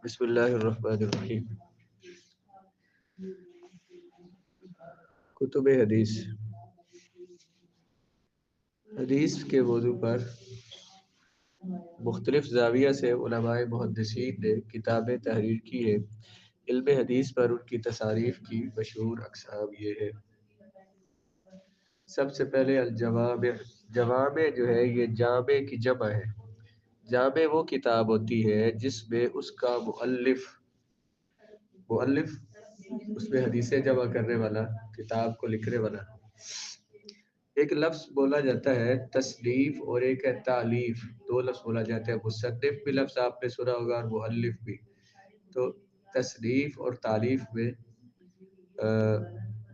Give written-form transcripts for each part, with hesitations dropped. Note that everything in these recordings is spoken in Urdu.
بسم اللہ الرحمن الرحیم۔ کتب حدیث، حدیث کے موضوع پر مختلف زاویہ سے علماء محدثین نے کتابیں تحریر کی ہیں۔ علم حدیث پر ان کی تصانیف کی مشہور اقسام یہ ہے۔ سب سے پہلے الجوامع۔ جوامع جو ہے یہ جامع کی جمع ہے۔ جامع وہ کتاب ہوتی ہے جس میں اس کا مؤلف اس میں حدیثیں جمع کرنے والا، کتاب کو لکھنے والا۔ ایک لفظ بولا جاتا ہے تصنیف اور ایک ہے تالیف، دو لفظ بولا جاتا ہے۔ مصنف بھی لفظ آپ نے سنا ہوگا اور مؤلف بھی۔ تو تصنیف اور تالیف میں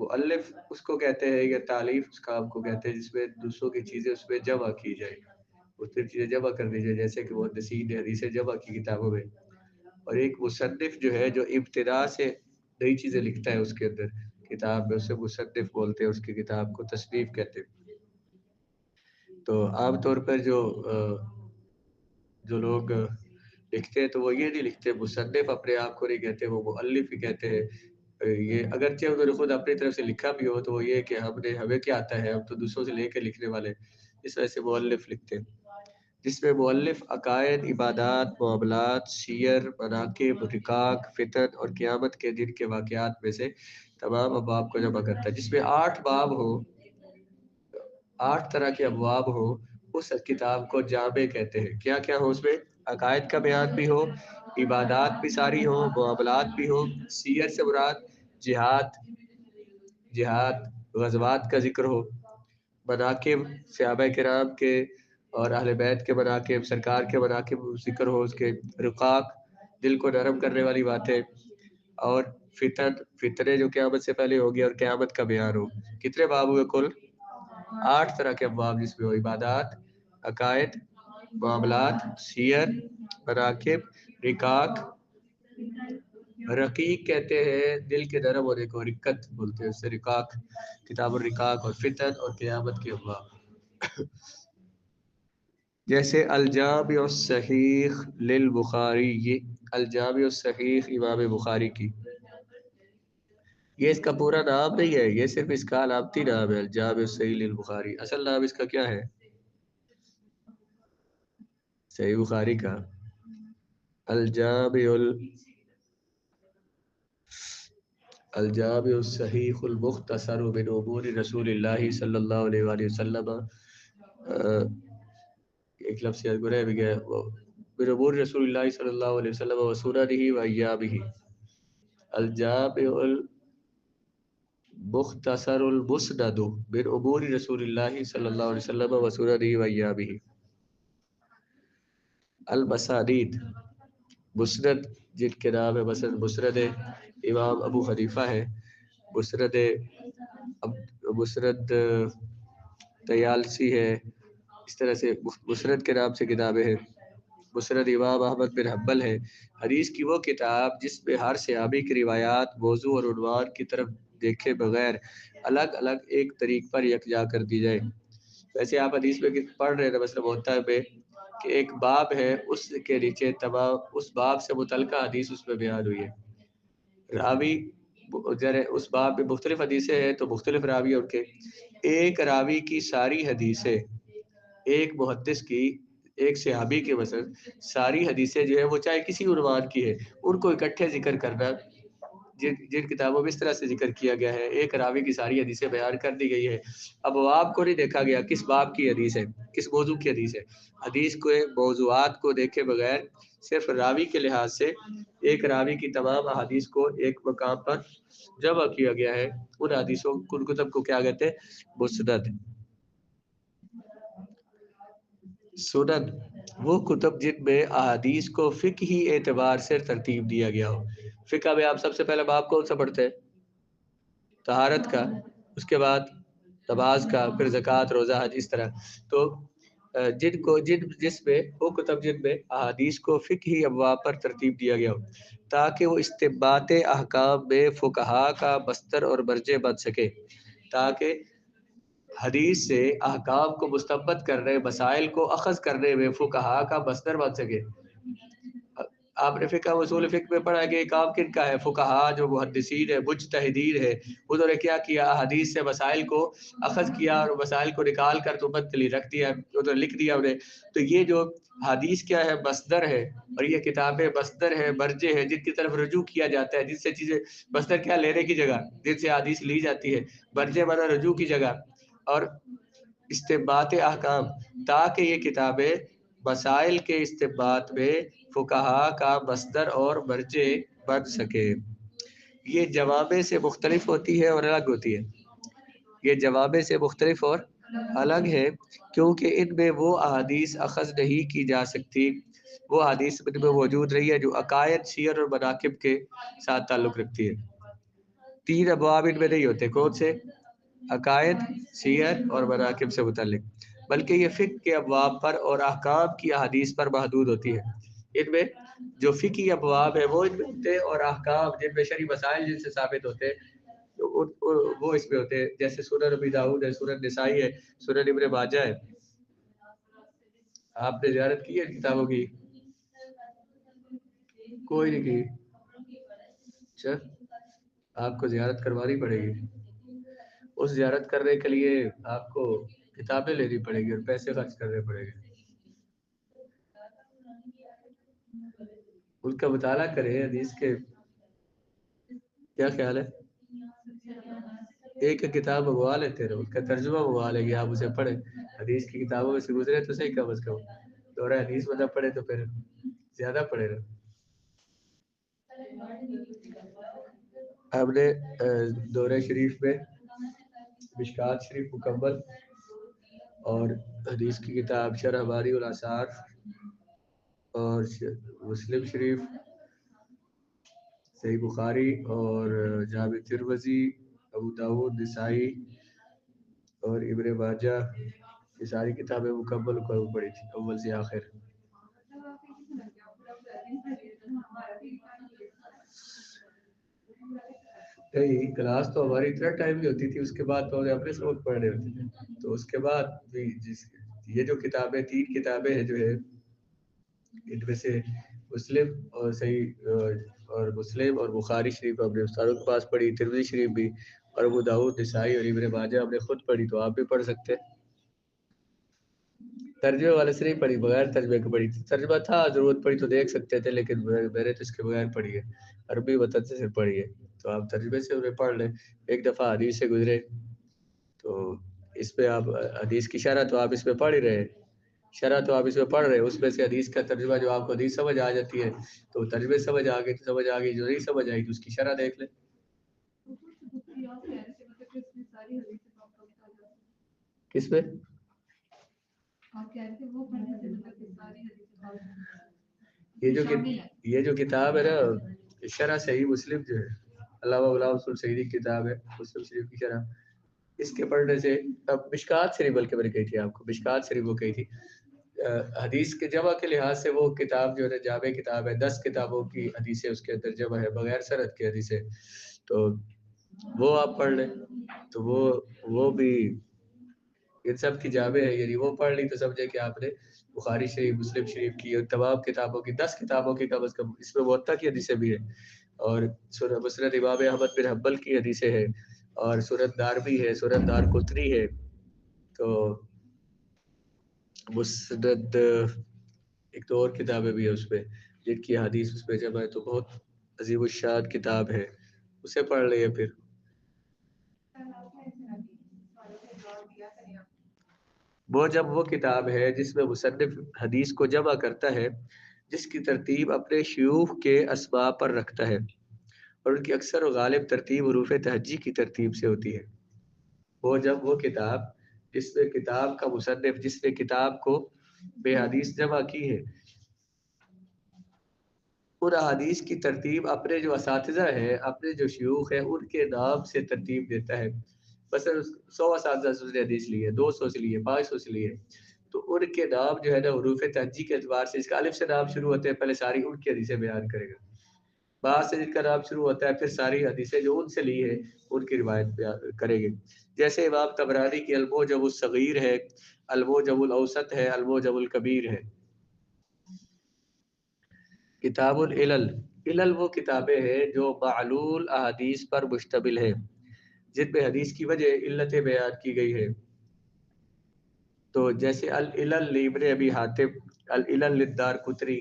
مؤلف اس کو کہتے ہیں یا تالیف اس کام کو کہتے ہیں جس میں دوسروں کی چیزیں اس میں جمع کی جائے، مختلف چیزیں جمع کر دی جائے، جیسے کہ محدثین نے حدیثیں جمع کی کتابوں میں۔ اور ایک مصنف جو ہے جو ابتدا سے نئی چیزیں لکھتا ہے اس کے اندر کتاب میں، اسے مصنف بولتے ہیں، اس کی کتاب کو تصنیف کہتے ہیں۔ تو عام طور پر جو لوگ لکھتے ہیں تو وہ یہ نہیں لکھتے، مصنف اپنے آپ کو نہیں کہتے، وہ مؤلف ہی کہتے ہیں۔ یہ اگرچہ انہوں نے خود اپنی طرف سے لکھا بھی ہو تو وہ یہ کہ ہمیں کیا آتا ہے، ہم تو دوسروں سے لے کے لکھنے والے، اس وجہ سے مؤلف لکھتے ہیں۔ جس میں مؤلف عقائد، عبادات، معاملات، سیر، مناقب، رقاق، فتن اور قیامت کے دن کے واقعات میں سے تمام ابواب کو جمع کرتا ہے۔ جس میں 8 باب ہو، 8 طرح کے ابواب ہو، اس کتاب کو جامع کہتے ہیں۔ کیا کیا ہو اس میں؟ عقائد کا بیان بھی ہو، عبادات بھی ساری ہو، معاملات بھی ہو، سیر سے مراد جہاد غزوات کا ذکر ہو، مناقب صحابہ کرام کے اور اہل بیت کے مناقب، سرکار کے مناقب ذکر ہو، اس کے رقاق دل کو نرم کرنے والی باتیں، اور فتنے جو قیامت سے پہلے ہوگی اور قیامت کا بیان ہو۔ کتنے باب ہوئے کل؟ 8 طرح کے ابواب، جس میں ہو عبادات، عقائد، معاملات، سیر، مناقب، رقاق۔ رقیق کہتے ہیں دل کے نرم ہونے کو، رقت بولتے ہیں اس سے، رقاق کتاب الرقاق، اور فتن اور قیامت کے ابواب جیسے الجامع الصحیح للبخاری۔ یہ الجامع الصحیح امام بخاری کی، یہ اس کا پورا نام نہیں ہے، یہ صرف اس کا علامتی نام ہے، الجامع الصحیح للبخاری۔ اصل نام اس کا کیا ہے صحیح بخاری کا؟ الجامع الصحیح المختصر من امور رسول اللہ صلی اللہ علیہ وآلہ وسلم۔ ایک لفظ یاد گرہ بھی گیا، من امور رسول اللہ صلی اللہ علیہ وسلم و سننہ و ایامہ۔ الجامع المختصر المسند من امور رسول اللہ صلی اللہ علیہ وسلم و سننہ و ایامہ۔ المسانید، مسند جن کے نام ہے، مثلا مسند امام ابو حنیفہ ہے، مسند طیالسی ہے، اس طرح سے مسند کے نام سے کتابیں ہیں۔ مسند امام احمد بن حنبل ہے۔ حدیث کی وہ کتاب جس میں ہر صحابی کی روایات موضوع اور عنوان کی طرف دیکھے بغیر الگ الگ ایک طریق پر یکجا کر دی جائے۔ ویسے آپ حدیث میں پڑھ رہے تھے مثلا محطہ میں کہ ایک باب ہے، اس کے نیچے تمام اس باب سے متعلقہ حدیث اس میں بیان ہوئی ہے۔ راوی اس باب میں مختلف حدیثیں ہیں تو مختلف راوی ان کے، ایک راوی کی ساری حدیثیں، ایک محدث کی، ایک صحابی کے مثلا ساری حدیثیں جو ہے وہ چاہے کسی عنوان کی ہے، ان کو اکٹھے ذکر کرنا، جن کتابوں میں اس طرح سے ذکر کیا گیا ہے، ایک راوی کی ساری حدیثیں بیان کر دی گئی ہے۔ اب باب کو نہیں دیکھا گیا کس باب کی حدیث ہے، کس موضوع کی حدیث ہے، حدیث کو موضوعات کو دیکھے بغیر صرف راوی کے لحاظ سے ایک راوی کی تمام احادیث کو ایک مقام پر جمع کیا گیا ہے۔ ان حدیثوں کن کتب کو کیا کہتے ہیں؟ مسند۔ سنن وہ کتب جن میں احادیث کو فقہی اعتبار سے ترتیب دیا گیا ہو۔ فقہ میں آپ سب سے پہلے باب کون سا پڑھتے ہیں؟ طہارت کا، اس کے بعد نماز کا، پھر زکوٰۃ، روزہ، حج، اس طرح۔ تو جس میں وہ کتب جن میں احادیث کو فقہی ابواب پر ترتیب دیا گیا ہو تاکہ وہ استنباط احکام میں فقہا کا مصدر اور مرجع بن سکے، تاکہ حدیث سے احکام کو مستنبط کرنے، مسائل کو اخذ کرنے میں فقہا کا مصدر بن سکے۔ آپ نے فقہ اصول فقہ میں پڑھا کہ یہ کام کن کا ہے؟ فقہا جو محدثین ہے، مجتہدین ہے، انہوں نے کیا کیا؟ حدیث سے مسائل کو اخذ کیا اور مسائل کو نکال کر تو امت کے لیے رکھ دیا، انہوں نے لکھ دیا انہیں. تو یہ جو حدیث کیا ہے؟ مصدر ہے، اور یہ کتابیں مصدر ہے، مرجع ہے، جن کی طرف رجوع کیا جاتا ہے، جن سے چیزیں مصدر کیا لینے کی جگہ، جن سے حدیث لی جاتی ہے، مرجع مانا رجوع کی جگہ، اور استنباط احکام، تاکہ یہ کتابیں مسائل کے استنباط میں فقہا کا مصدر اور مرجع بن سکے. یہ جوامع سے مختلف ہوتی ہے اور الگ ہوتی ہے. یہ جوامع سے مختلف اور الگ ہے کیونکہ ان میں وہ احادیث اخذ نہیں کی جا سکتی، وہ حدیث ان میں موجود رہی ہے جو عقائد، سیر اور مناقب کے ساتھ تعلق رکھتی ہے. 3 ابواب ان میں نہیں ہوتے. کون سے؟ عقائد، سیر اور مناقب سے متعلق. بلکہ یہ فقہ کے ابواب پر اور احکام کی احادیث پر محدود ہوتی ہے. ان میں جو فقہی ابواب ہے وہ ان میں ہوتے ہیں، اور احکام جن میں شرعی مسائل جن سے ثابت ہوتے ہیں وہ اس میں ہوتے ہیں. جیسے سنن ابی داؤد ہے، سنن نسائی ہے، سنن ابن ماجہ ہے. آپ نے زیارت کی ہے کتابوں کی؟ کوئی نہیں کی؟ اچھا، آپ کو زیارت کروانی پڑے گی. اس زیارت کرنے کے لیے آپ کو کتابیں لینی پڑے گی اور پیسے خرچ کرنے پڑے گے. ان کا مطالعہ کریں حدیث کے. کیا خیال ہے؟ ایک کتاب منگوا لیتے رہو، اس کا ترجمہ منگوا لیں گے، آپ اسے پڑھیں. حدیث کی کتابوں میں سے گزرے تو صحیح، کم از کم دورہ حدیث میں نہ پڑھے تو پھر زیادہ پڑھے رہو. ہم نے دورہ شریف میں مشکات شریف مکمل اور حدیث کی کتاب شرح باری الاثار اور مسلم شریف، صحیح بخاری اور جامع ترمذی، ابو داؤد، نسائی اور ابن ماجہ، یہ ساری کتابیں مکمل پڑھی تھی اول سے آخر. نہیں، کلاس تو ہماری اتنا ٹائم نہیں ہوتی تھی، اس کے بعد تو ہمیں اپنے سبق پڑھنے ہوتے تھے. تو اس کے بعد بھی یہ جو کتابیں 3 کتابیں ہیں جو ہے، ان میں سے مسلم اور صحیح اور مسلم اور بخاری شریف اپنے استادوں کے پاس پڑھی، ترمذی شریف بھی، اور ابو داؤد، نسائی اور ابن ماجہ ہم نے خود پڑھی. تو آپ بھی پڑھ سکتے ہیں. ترجمے والے سے نہیں پڑھی، بغیر ترجمے کے پڑھی تھی. ترجمہ تھا، ضرورت پڑی تو دیکھ سکتے تھے، لیکن میں نے تو اس کے بغیر پڑھی ہے، عربی وطن سے پڑھی ہے. تو آپ ترجمے سے انہیں پڑھ لیں. ایک دفعہ حدیث سے گزرے تو اس پہ آپ حدیث کی شرح تو آپ اس میں پڑھ ہی رہے، شرح تو آپ اس میں پڑھ رہے، اس میں سے حدیث کا ترجمہ جو آپ کو حدیث سمجھ آ جاتی ہے تو ترجمے سمجھ آ گئی تو سمجھ آ گئی، جو نہیں سمجھ آئی تو اس کی شرح دیکھ لیں. کس پہ؟ یہ جو کتاب ہے نا، شرح صحیح مسلم جو ہے، علامہ غلام رسول سعیدی کی کتاب ہے مسلم شریف کی شرح، اس کے پڑھنے سے اب مشکات شریف بلکہ میں نے کہی تھی آپ کو، مشکات شریف وہ کہی تھی. حدیث کے جمع کے لحاظ سے وہ کتاب جو ہے جامع کتاب ہے، 10 کتابوں کی حدیثیں اس کے اندر جمع ہے، بغیر سند کی حدیثیں. تو وہ آپ پڑھ لیں. تو وہ بھی ان سب کی جامع ہے، یعنی وہ پڑھ لی تو سمجھے کہ آپ نے بخاری شریف، مسلم شریف کی اور تمام کتابوں کی 10 کتابوں کی کم از کم، اس میں موطا کی حدیثیں بھی ہیں، اور مسند امام احمد بن حنبل کی حدیثیں ہیں، اور سنن دارمی ہے، سنن دارقطنی ہے. تو مسند ایک تو اور کتابیں بھی ہیں اس میں جن کی حدیث اس میں جمع ہے. تو بہت عظیم الشان کتاب ہے، اسے پڑھ لیں. پھر وہ کتاب ہے جس میں مصنف حدیث کو جمع کرتا ہے، جس کی ترتیب اپنے شیوخ کے اسماء پر رکھتا ہے، اور ان کی اکثر و غالب ترتیب حروف تہجی کی ترتیب سے ہوتی ہے. وہ کتاب جس میں کتاب کا مصنف، جس نے کتاب کو بے حدیث جمع کی ہے، ان حدیث کی ترتیب اپنے جو اساتذہ ہیں، اپنے جو شیوخ ہیں، ان کے نام سے ترتیب دیتا ہے. مثلا 100 اساتذہ سے اس نے حدیث لی ہے، 200 سے لی ہے، 500 سے لی ہے، تو ان کے نام جو ہے نا حروف تہجی کے اعتبار سے، اس کا الف سے نام شروع ہوتے ہیں، پہلے ساری ان کی حدیثیں بیان کرے گا. بعد سے جن کا نام شروع ہوتا ہے پھر ساری حدیثیں جو ان سے لی ہے ان کی روایت بیان کرے گے. جیسے امام طبرانی کی الموجم الصغیر ہے، الموجم الاوسط ہے، الموجم الکبیر ہے. کتاب العلل، علل وہ کتابیں ہیں جو معلول احادیث پر مشتمل ہے، جن میں حدیث کی وجہ علتیں بیان کی گئی ہے۔ تو جیسے العلل لابن ابی حاتم، العلل للدارقطنی،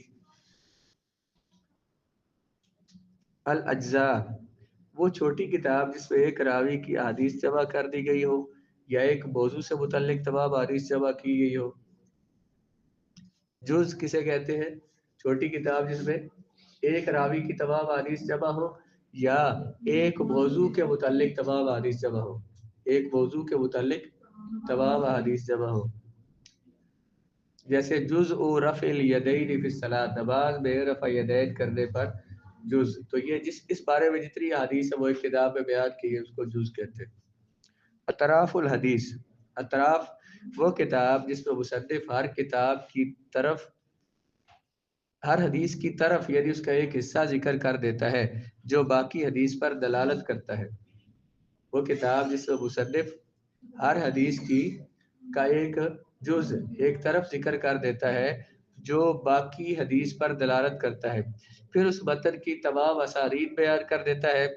الاجزاء وہ چھوٹی کتاب جس میں ایک راوی کی احادیث جمع کر دی گئی ہو یا ایک موضوع سے متعلق تمام احادیث جمع کی گئی ہو۔ جز کسے کہتے ہیں؟ چھوٹی کتاب جس میں ایک راوی کی تمام احادیث جمع ہو یا ایک موضوع کے متعلق تمام احادیث جمع ہو، ایک موضوع کے متعلق تمام احادیث جمع ہو۔ جیسے جزء رفع الیدین فی الصلاۃ، نماز میں رفع یدین کرنے پر جز، تو یہ اس بارے میں جتنی حدیث ہے وہ ایک کتاب میں بیان کی ہے، اس کو جز کہتے ہیں۔ اطراف الحدیث، اطراف وہ کتاب جس میں مصنف ہر کتاب کی طرف، ہر حدیث کی طرف یعنی اس کا ایک حصہ ذکر کر دیتا ہے جو باقی حدیث پر دلالت کرتا ہے۔ وہ کتاب جس میں مصنف ہر حدیث کی کا ایک جز، ایک طرف ذکر کر دیتا ہے جو باقی حدیث پر دلالت کرتا ہے، پھر اس متن کی تمام اسانید بیان کر دیتا ہے،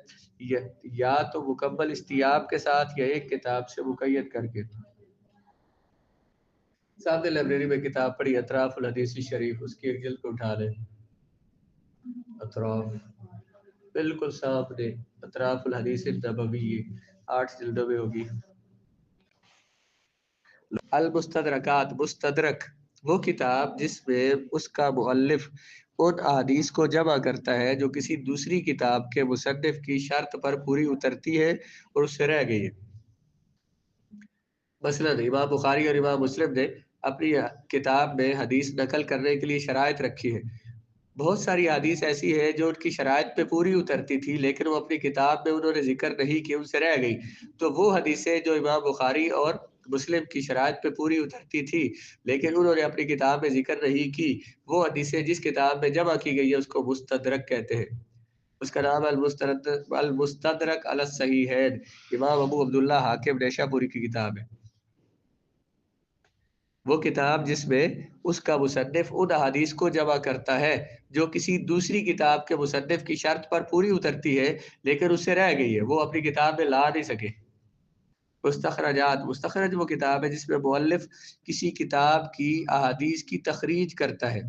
یا تو مکمل استیاب کے ساتھ یا ایک کتاب سے مقید کر کے۔ سامنے لائبریری میں کتاب پڑھی اطراف الحدیث شریف، اس کی ایک جلد کو اٹھا لیں، اطراف بالکل سامنے، اطراف الحدیث النبوی 8 جلدوں میں ہوگی۔ المستدرکات، مستدرک وہ کتاب جس میں اس کا مؤلف ان احادیث کو جمع کرتا ہے جو کسی دوسری کتاب کے مصنف کی شرط پر پوری اترتی ہے اور اس سے رہ گئی ہے۔ مثلا امام بخاری اور امام مسلم نے اپنی کتاب میں حدیث نقل کرنے کے لیے شرائط رکھی ہے۔ بہت ساری حدیث ایسی ہے جو ان کی شرائط پہ پوری اترتی تھی لیکن وہ اپنی کتاب میں انہوں نے ذکر نہیں کی، ان سے رہ گئی، تو وہ حدیثیں جو امام بخاری اور مسلم کی شرائط پہ پوری اترتی تھی لیکن انہوں نے اپنی کتاب میں ذکر نہیں کی، وہ حدیثیں جس کتاب میں جمع کی گئی ہے اس کو مستدرک کہتے ہیں۔ اس کا نام المستدرک علی الصحیحین، امام ابو عبداللہ حاکم نیشا پوری کی کتاب ہے۔ وہ کتاب جس میں اس کا مصنف ان احادیث کو جمع کرتا ہے جو کسی دوسری کتاب کے مصنف کی شرط پر پوری اترتی ہے لیکن اس سے رہ گئی ہے، وہ اپنی کتاب میں لا نہیں سکے۔ مستخرجات، مستخرج وہ کتاب ہے جس میں مؤلف کسی کتاب کی احادیث کی تخریج کرتا ہے۔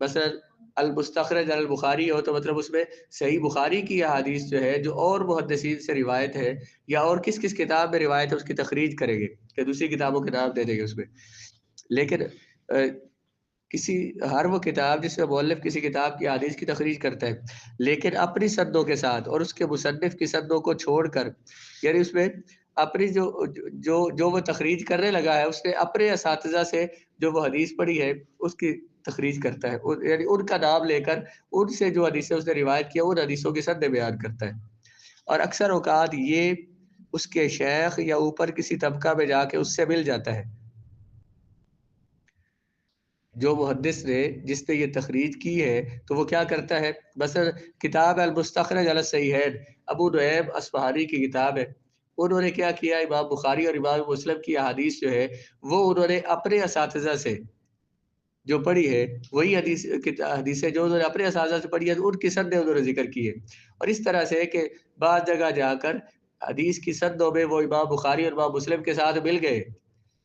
مثلا المستخرج علی البخاری ہو تو مطلب اس میں صحیح بخاری کی احادیث جو ہے جو اور محدثین سے روایت ہے یا اور کس کس کتاب میں روایت ہے اس کی تخریج کریں گے کہ دوسری کتابوں کے نام دے دیں گے اس میں۔ لیکن کسی ہر وہ کتاب جس میں مؤلف کسی کتاب کی حدیث کی تخریج کرتا ہے لیکن اپنی سندوں کے ساتھ اور اس کے مصنف کی سندوں کو چھوڑ کر، یعنی اس میں اپنی جو وہ تخریج کرنے لگا ہے اس نے اپنے اساتذہ سے جو وہ حدیث پڑھی ہے اس کی تخریج کرتا ہے، یعنی ان کا نام لے کر ان سے جو حدیثیں اس نے روایت کیا ان حدیثوں کی سندیں بیان کرتا ہے۔ اور اکثر اوقات یہ اس کے شیخ یا اوپر کسی طبقہ میں جا کے اس سے مل جاتا ہے، جو محدث نے جس نے یہ تخریج کی ہے تو وہ کیا کرتا ہے۔ مثلا کتاب المستخرج علی الصحیحین ابو نعیم اصفہانی کی کتاب ہے، انہوں نے کیا کیا، امام بخاری اور امام مسلم کی احادیث جو ہے وہ انہوں نے اپنے اساتذہ سے جو پڑھی ہے وہی حدیثیں جو انہوں نے اپنے اساتذہ سے پڑھی ہے ان کی سندیں انہوں نے ذکر کی ہے۔ اور اس طرح سے کہ بعض جگہ جا کر حدیث کی سندوں میں وہ امام بخاری اور امام مسلم کے ساتھ مل گئے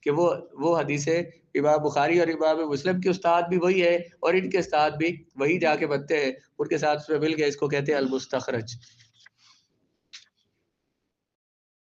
کہ وہ حدیثیں امام بخاری اور امام مسلم کے استاد بھی وہی ہے اور ان کے استاد بھی وہی جا کے بنتے ہیں، ان کے ساتھ اس میں مل گئے، اس کو کہتے ہیں المستخرج۔